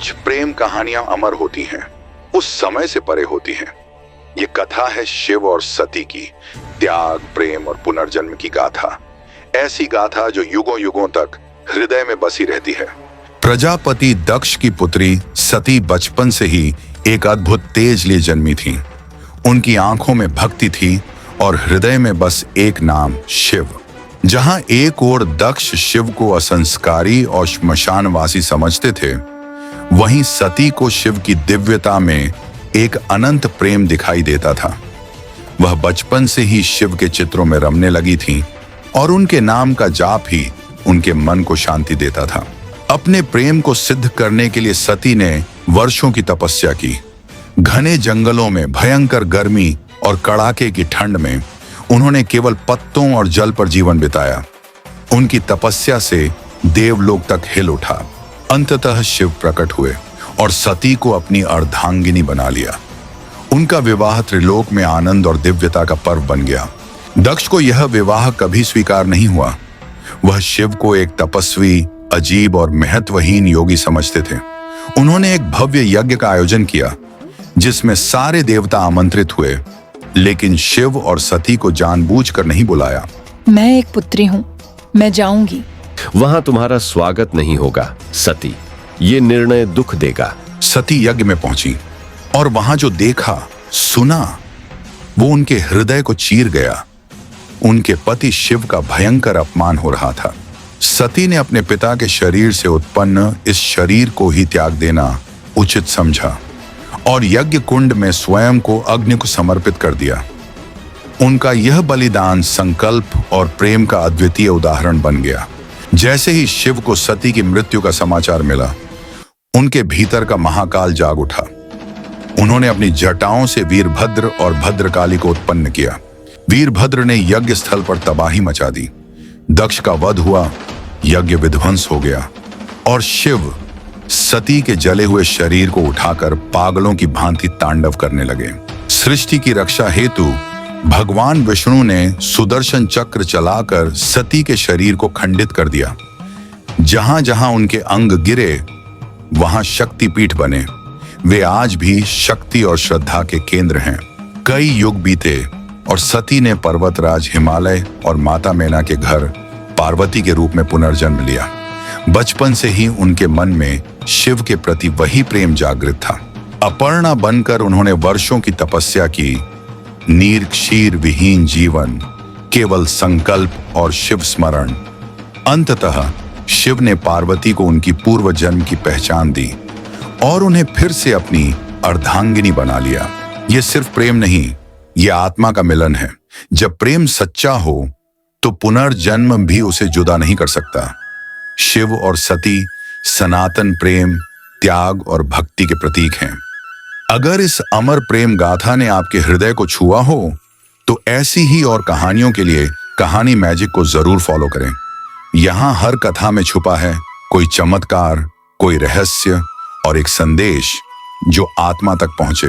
कुछ प्रेम कहानियां अमर होती हैं, उस समय से परे होती हैं। ये कथा है शिव और सती की, त्याग, प्रेम और पुनर्जन्म की गाथा। ऐसी गाथा जो युगों युगों तक हृदय में बसी रहती है। प्रजापति दक्ष की पुत्री सती बचपन से ही एक अद्भुत तेज लिए जन्मी थी। उनकी आंखों में भक्ति थी और हृदय में बस एक नाम, शिव। जहां एक ओर दक्ष शिव को असंस्कारी और श्मशानवासी समझते थे, वहीं सती को शिव की दिव्यता में एक अनंत प्रेम दिखाई देता था। वह बचपन से ही शिव के चित्रों में रमने लगी थी और उनके नाम का जाप ही उनके मन को शांति देता था। अपने प्रेम को सिद्ध करने के लिए सती ने वर्षों की तपस्या की। घने जंगलों में, भयंकर गर्मी और कड़ाके की ठंड में उन्होंने केवल पत्तों और जल पर जीवन बिताया। उनकी तपस्या से देवलोक तक हिल उठा। अंततः शिव प्रकट हुए और सती को अपनी अर्धांगिनी बना लिया। उनका विवाह त्रिलोक में आनंद और दिव्यता का पर्व बन गया। दक्ष को यह विवाह कभी स्वीकार नहीं हुआ। वह शिव को एक तपस्वी, अजीब और महत्वहीन योगी समझते थे। उन्होंने एक भव्य यज्ञ का आयोजन किया जिसमें सारे देवता आमंत्रित हुए, लेकिन शिव और सती को जानबूझकर नहीं बुलाया। मैं एक पुत्री हूँ, मैं जाऊंगी। वहां तुम्हारा स्वागत नहीं होगा सती, ये निर्णय दुख देगा। सती यज्ञ में पहुंची और वहां जो देखा, सुना, वो उनके हृदय को चीर गया। उनके पति शिव का भयंकर अपमान हो रहा था। सती ने अपने पिता के शरीर से उत्पन्न इस शरीर को ही त्याग देना उचित समझा और यज्ञ कुंड में स्वयं को अग्नि को समर्पित कर दिया। उनका यह बलिदान संकल्प और प्रेम का अद्वितीय उदाहरण बन गया। जैसे ही शिव को सती की मृत्यु का समाचार मिला, उनके भीतर का महाकाल जाग उठा। उन्होंने अपनी जटाओं से वीरभद्र और भद्रकाली को उत्पन्न किया। वीरभद्र ने यज्ञ स्थल पर तबाही मचा दी। दक्ष का वध हुआ, यज्ञ विध्वंस हो गया और शिव सती के जले हुए शरीर को उठाकर पागलों की भांति तांडव करने लगे। सृष्टि की रक्षा हेतु भगवान विष्णु ने सुदर्शन चक्र चलाकर सती के शरीर को खंडित कर दिया। जहां जहां उनके अंग गिरे, वहां शक्तिपीठ बने। वे आज भी शक्ति और श्रद्धा के केंद्र हैं। कई युग बीते और सती ने पर्वतराज हिमालय और माता मैना के घर पार्वती के रूप में पुनर्जन्म लिया। बचपन से ही उनके मन में शिव के प्रति वही प्रेम जागृत था। अपर्णा बनकर उन्होंने वर्षों की तपस्या की। नीर क्षीर विहीन जीवन, केवल संकल्प और शिव स्मरण। अंततः शिव ने पार्वती को उनकी पूर्व जन्म की पहचान दी और उन्हें फिर से अपनी अर्धांगिनी बना लिया। यह सिर्फ प्रेम नहीं, यह आत्मा का मिलन है। जब प्रेम सच्चा हो तो पुनर्जन्म भी उसे जुदा नहीं कर सकता। शिव और सती सनातन प्रेम, त्याग और भक्ति के प्रतीक हैं। अगर इस अमर प्रेम गाथा ने आपके हृदय को छुआ हो तो ऐसी ही और कहानियों के लिए कहानी मैजिक को जरूर फॉलो करें। यहाँ हर कथा में छुपा है कोई चमत्कार, कोई रहस्य और एक संदेश जो आत्मा तक पहुंचे।